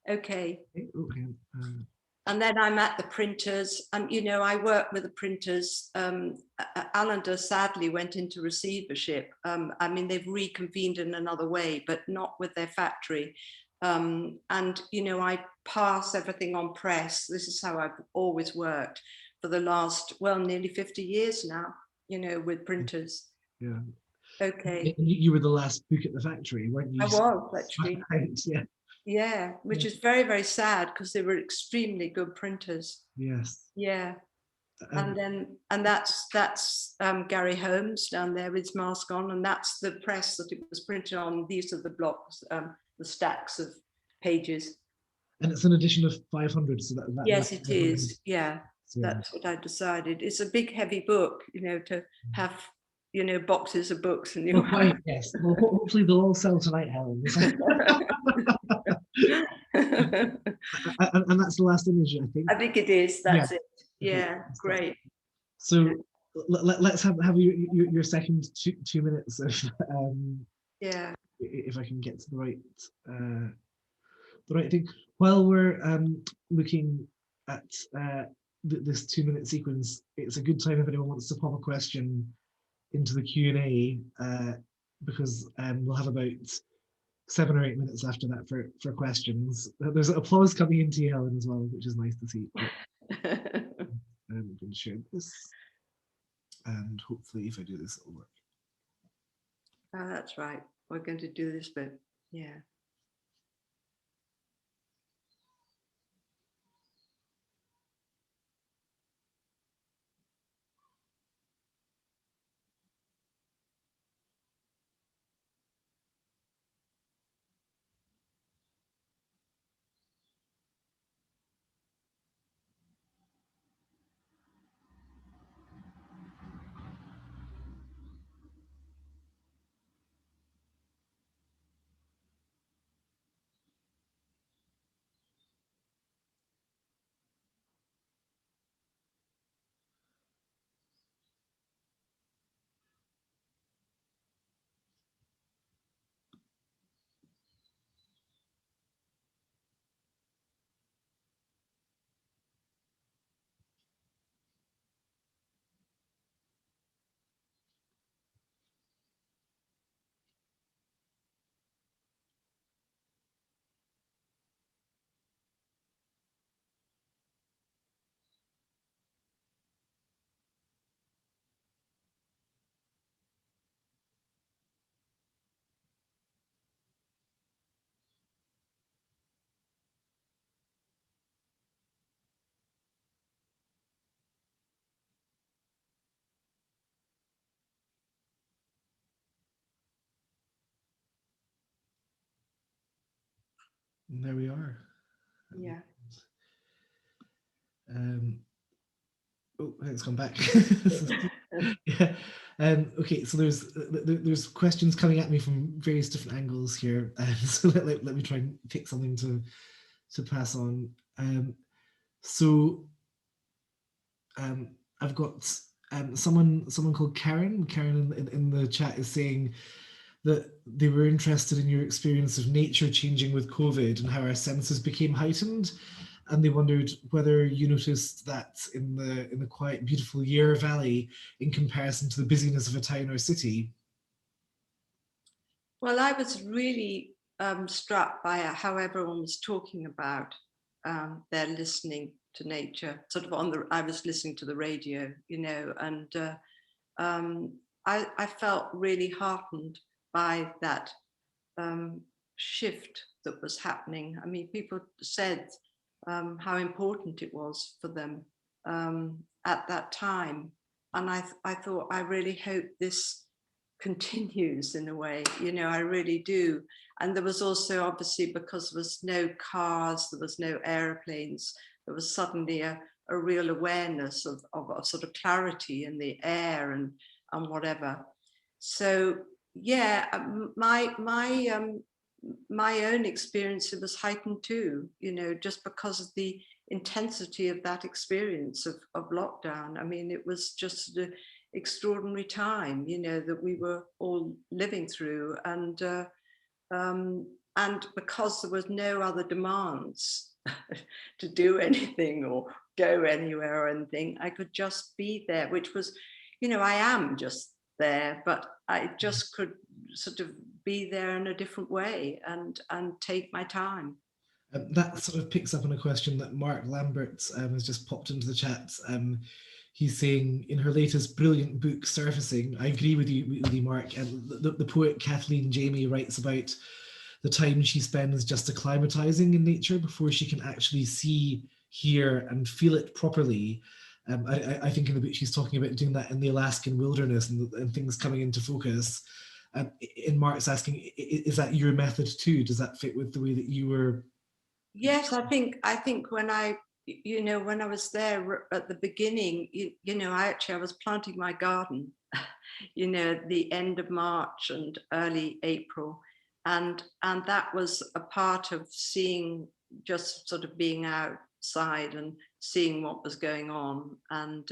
Okay. And then I'm at the printers, and you know, I work with the printers. Allender sadly went into receivership. I mean, they've reconvened in another way, but not with their factory. And you know, I pass everything on press. This is how I've always worked for the last, well, nearly 50 years now, you know, with printers. Yeah. Okay. You were the last book at the factory, weren't you? I was, actually. Yeah. Yeah, which is very, very sad because they were extremely good printers. Yes. Yeah. And that's Gary Holmes down there with his mask on, and that's the press that it was printed on. These are the blocks, the stacks of pages. And it's an edition of 500, so that yes, it is. Yeah, so that's what I decided. It's a big, heavy book, you know, to have, you know, boxes of books in your house. Yes. Well, hopefully they'll all sell tonight, Helen. And that's the last image, I think. I think it is. That's it. Yeah, great. So let's have your second 2 minutes of yeah. If I can get to the right thing. While we're looking at this 2-minute sequence, it's a good time if anyone wants to pop a question into the Q&A, because we'll have about 7 or 8 minutes after that for questions. There's applause coming into you, Helen, as well, which is nice to see. I'm going to share this, and hopefully, if I do this, it'll work. Oh, that's right. We're going to do this bit. Yeah. And there we are. Yeah. Oh, it's come back. Yeah. Okay, so there's questions coming at me from various different angles here. So let me try and pick something to pass on. So I've got someone called Karen. Karen in the chat is saying that they were interested in your experience of nature changing with COVID and how our senses became heightened. And they wondered whether you noticed that in the quiet, beautiful Yarrow Valley in comparison to the busyness of a town or city. Well, I was really struck by how everyone was talking about their listening to nature, sort of I was listening to the radio, you know, and I felt really heartened by that shift that was happening. I mean, people said how important it was for them at that time. And I thought, I really hope this continues in a way, you know, I really do. And there was also, obviously, because there was no cars, there was no airplanes, there was suddenly a real awareness of sort of clarity in the air and whatever. So yeah, my own experience was heightened too, you know, just because of the intensity of that experience of lockdown. I mean, it was just an extraordinary time, you know, that we were all living through, and because there was no other demands to do anything or go anywhere or anything, I could just be there, which was, you know, I am just there, but I just could sort of be there in a different way and take my time. That sort of picks up on a question that Mark Lambert has just popped into the chat. He's saying, in her latest brilliant book, Surfacing, I agree with you, Mark. And the poet Kathleen Jamie writes about the time she spends just acclimatizing in nature before she can actually see, hear, and feel it properly. I think in the book she's talking about doing that in the Alaskan wilderness and things coming into focus. In Mark's asking, is that your method too? Does that fit with the way that you were? Yes, I think when I, you know, when I was there at the beginning, you know, I was planting my garden, you know, at the end of March and early April. And that was a part of seeing, just sort of being outside and seeing what was going on. And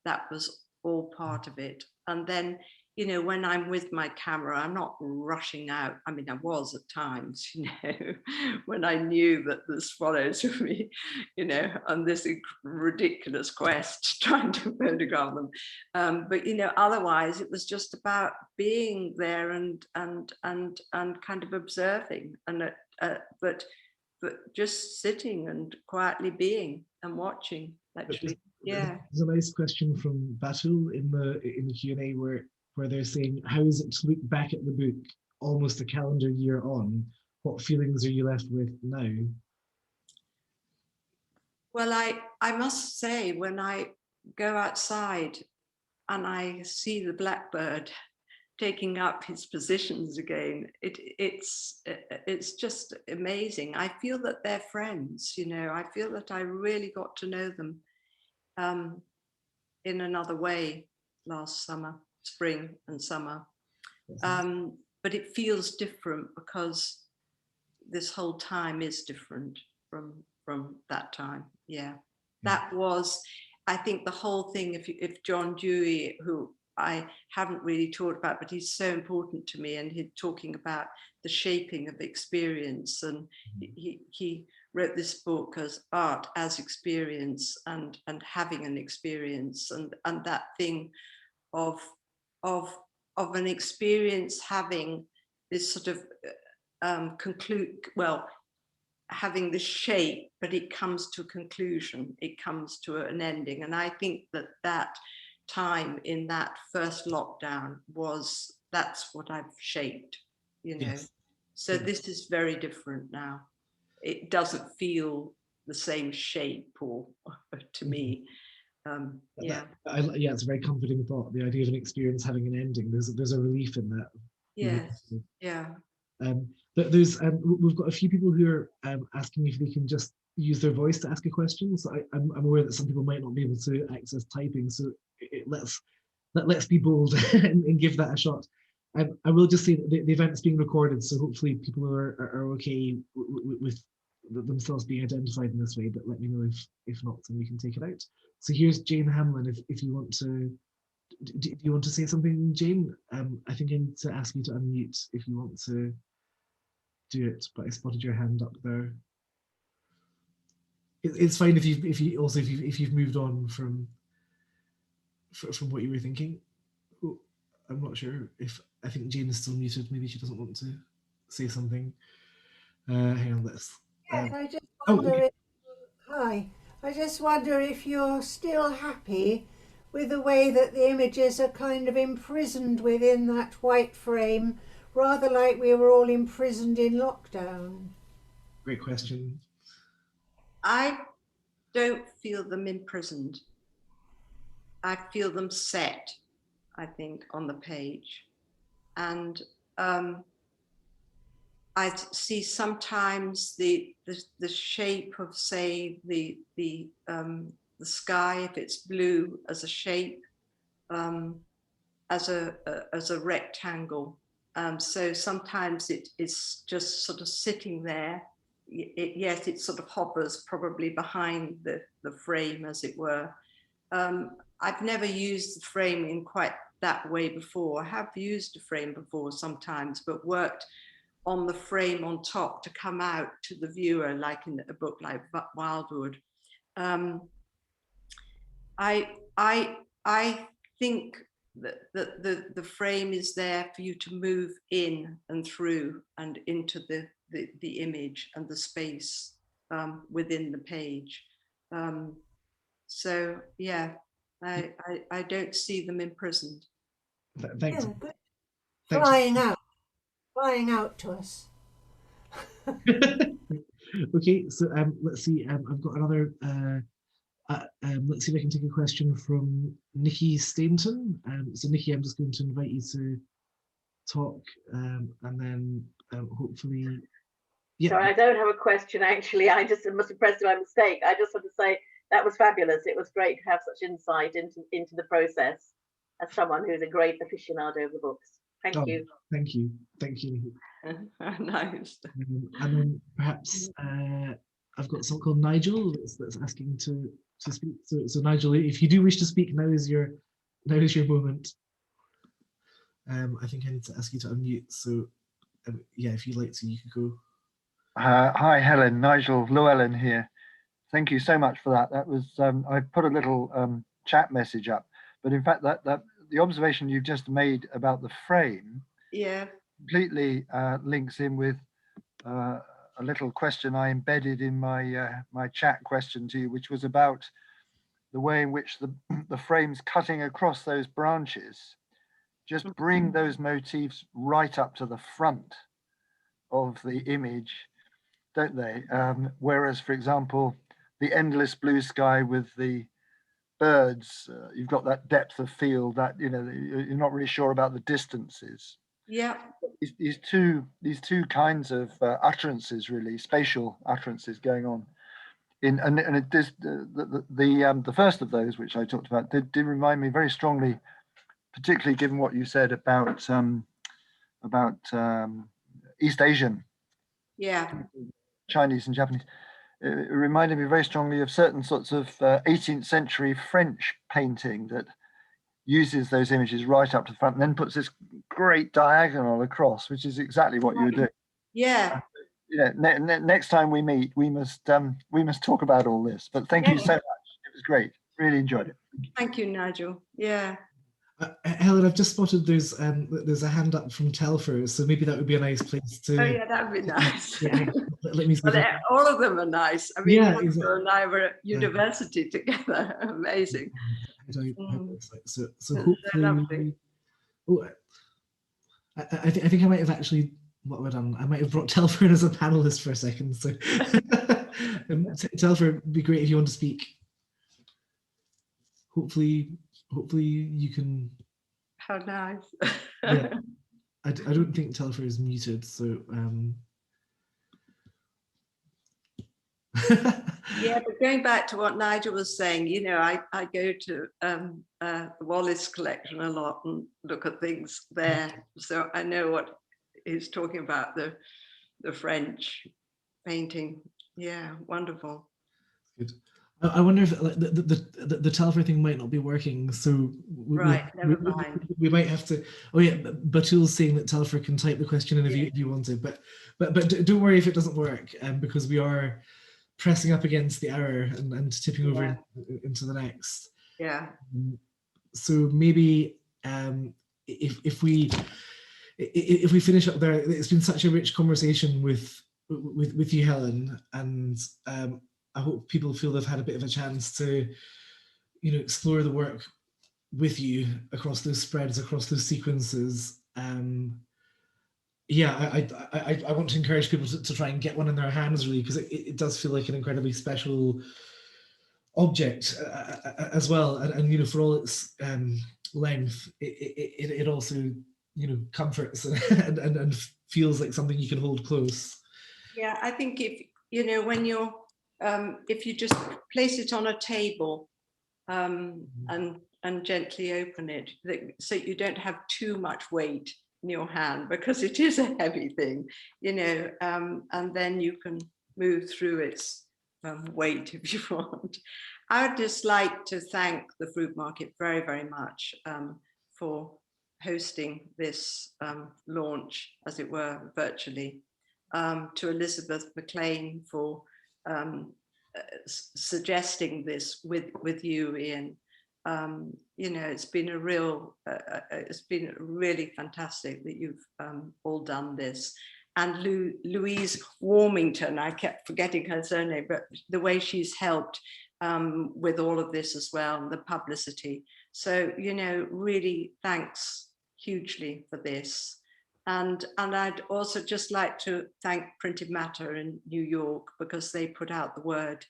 that was all part of it. And then you know, when I'm with my camera, I'm not rushing out. I mean, I was at times, you know, when I knew that the swallows were me, you know, on this ridiculous quest trying to photograph them. But, you know, otherwise it was just about being there and kind of observing, and but just sitting and quietly being and watching, actually. Yeah. There's a nice question from Batul in the Q&A where they're saying, how is it to look back at the book almost a calendar year on? What feelings are you left with now? Well, I must say, when I go outside and I see the blackbird taking up his positions again, it's just amazing. I feel that they're friends, you know. I feel that I really got to know them in another way last spring and summer. But it feels different because this whole time is different from that time. Yeah. That was, I think, the whole thing. If John Dewey, who I haven't really talked about, but he's so important to me, and he's talking about the shaping of experience, and he wrote this book as art as experience, and having an experience, and that thing of an experience having this sort of having the shape, but it comes to a conclusion, it comes to an ending. And I think that time in that first lockdown that's what I've shaped, you know. Yes. So this is very different now. It doesn't feel the same shape or to me. Yeah, it's a very comforting thought, the idea of an experience having an ending. There's a relief in that. Yes. Yeah. We've got a few people who are asking if they can just use their voice to ask a question. So I'm aware that some people might not be able to access typing, so let's be bold and give that a shot. I will just say that the event's being recorded, so hopefully people are okay with themselves being identified in this way, but let me know if not, then we can take it out. So here's Jane Hamlin, if you want to. Do you want to say something, Jane? I think I need to ask you to unmute if you want to do it, but I spotted your hand up there. It's fine if you've moved on from what you were thinking. Oh, I'm not sure if I think Jane is still muted. Maybe she doesn't want to say something. Hang on, let's. Yes, I just wonder. Okay. Hi, I just wonder if you're still happy with the way that the images are kind of imprisoned within that white frame, rather like we were all imprisoned in lockdown. Great question. I don't feel them imprisoned. I feel them set, I think, on the page. And I see sometimes the shape of, say, the sky, if it's blue, as a shape, as a rectangle. So sometimes it is just sort of sitting there. Yes, it sort of hovers probably behind the frame, as it were. I've never used the frame in quite that way before. I have used a frame before sometimes, but worked on the frame on top to come out to the viewer, like in a book like Wildwood. I think that the frame is there for you to move in and through and into the image and the space within the page. So yeah, I don't see them imprisoned. Thanks. Yeah, good. Flying out to us. Okay, so let's see. I've got another. Let's see if I can take a question from Nikki Stainton. So Nikki, I'm just going to invite you to talk, and then hopefully. Yeah. Sorry, I don't have a question actually. I just must have pressed it by mistake. I just want to say that was fabulous. It was great to have such insight into the process as someone who's a great aficionado of the books. Thank you. Thank you, Nikki. Nice. And then perhaps I've got someone called Nigel that's asking to speak. So Nigel, if you do wish to speak, now is your moment. I think I need to ask you to unmute. So yeah, if you'd like to, you could go. Hi, Helen. Nigel Llewellyn here. Thank you so much for that. That was I put a little chat message up, but in fact, that the observation you've just made about the frame, Yeah. completely links in with a little question I embedded in my my chat question to you, which was about the way in which the frames cutting across those branches just bring those motifs right up to the front of the image, don't they? Whereas, for example, the endless blue sky with the birds, you've got that depth of field that, you know, you're not really sure about the distances. Yeah. These two kinds of utterances, really spatial utterances, going on. And it does, the first of those, which I talked about, did remind me very strongly, particularly given what you said about East Asian, Yeah. Chinese and Japanese. It reminded me very strongly of certain sorts of 18th century French painting that uses those images right up to the front and then puts this great diagonal across, which is exactly what you were doing. Yeah. Yeah. Next time we meet, we must talk about all this. But thank you so much. It was great. Really enjoyed it. Thank you, Nigel. Yeah. Helen, I've just spotted there's a hand up from Telfer, so maybe that would be a nice place to. Oh yeah, that would be nice. Yeah, let me see. Well, all of them are nice. I mean, Yeah, exactly. And I were at university together. Amazing. So hopefully. Oh, I think I might have actually. What have I done? I might have brought Telfer in as a panelist for a second. So Telfer, it'd be great if you want to speak. Hopefully you can. How nice. Yeah. I don't think Telfer is muted, so yeah, but going back to what Nigel was saying, you know, I go to the Wallace collection a lot and look at things there, so I know what he's talking about, the French painting. Yeah, wonderful. Good. I wonder if like, the Telfer thing might not be working, so never mind. We might have to. Oh yeah, Batul's saying that Telfer can type the question in if you want to, but don't worry if it doesn't work, because we are pressing up against the hour and tipping over into the next. Yeah. So maybe if we finish up there, it's been such a rich conversation with you, Helen, and I hope people feel they've had a bit of a chance to, you know, explore the work with you across those spreads, across those sequences. Yeah, I want to encourage people to try and get one in their hands, really, because it does feel like an incredibly special object as well, and you know, for all its length, it also, you know, comforts and feels like something you can hold close. Yeah, I think if you know, when you're if you just place it on a table and gently open it, so you don't have too much weight in your hand, because it is a heavy thing, you know, and then you can move through its weight if you want. I would just like to thank the Fruitmarket very, very much for hosting this launch, as it were, virtually, to Elizabeth McLean for suggesting this with you, Iain. You know, it's been a real, it's been really fantastic that you've all done this. And Louise Warmington, I kept forgetting her surname, but the way she's helped with all of this as well, and the publicity. So, you know, really thanks hugely for this. And I'd also just like to thank Printed Matter in New York, because they put out the word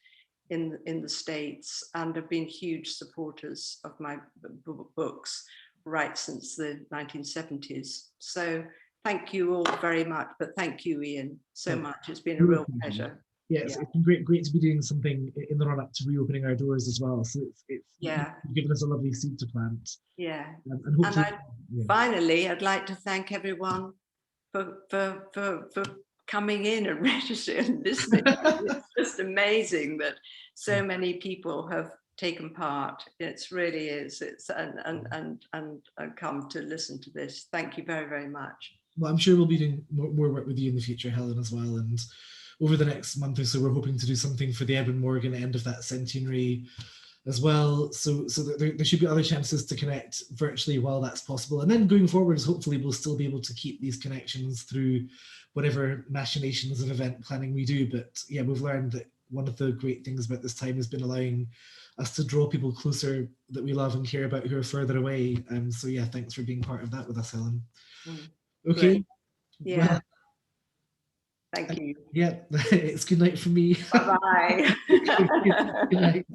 in the States and have been huge supporters of my books right since the 1970s. So thank you all very much, but thank you, Iain, so much. It's been a real pleasure. Yes, it's been great to be doing something in the run-up to reopening our doors as well. So it's given us a lovely seed to plant. Yeah, and hopefully, finally, I'd like to thank everyone for coming in and registering and listening. It's just amazing that so many people have taken part. It's really is. It's and come to listen to this. Thank you very, very much. Well, I'm sure we'll be doing more work with you in the future, Helen, as well. And over the next month or so, we're hoping to do something for the Edwin Morgan end of that centenary as well. So there should be other chances to connect virtually while that's possible. And then going forwards, hopefully we'll still be able to keep these connections through whatever machinations of event planning we do. But yeah, we've learned that one of the great things about this time has been allowing us to draw people closer that we love and care about who are further away. So yeah, thanks for being part of that with us, Helen. Okay. Great. Yeah. Well, thank you. Yeah, it's good night for me. Bye-bye. Good night.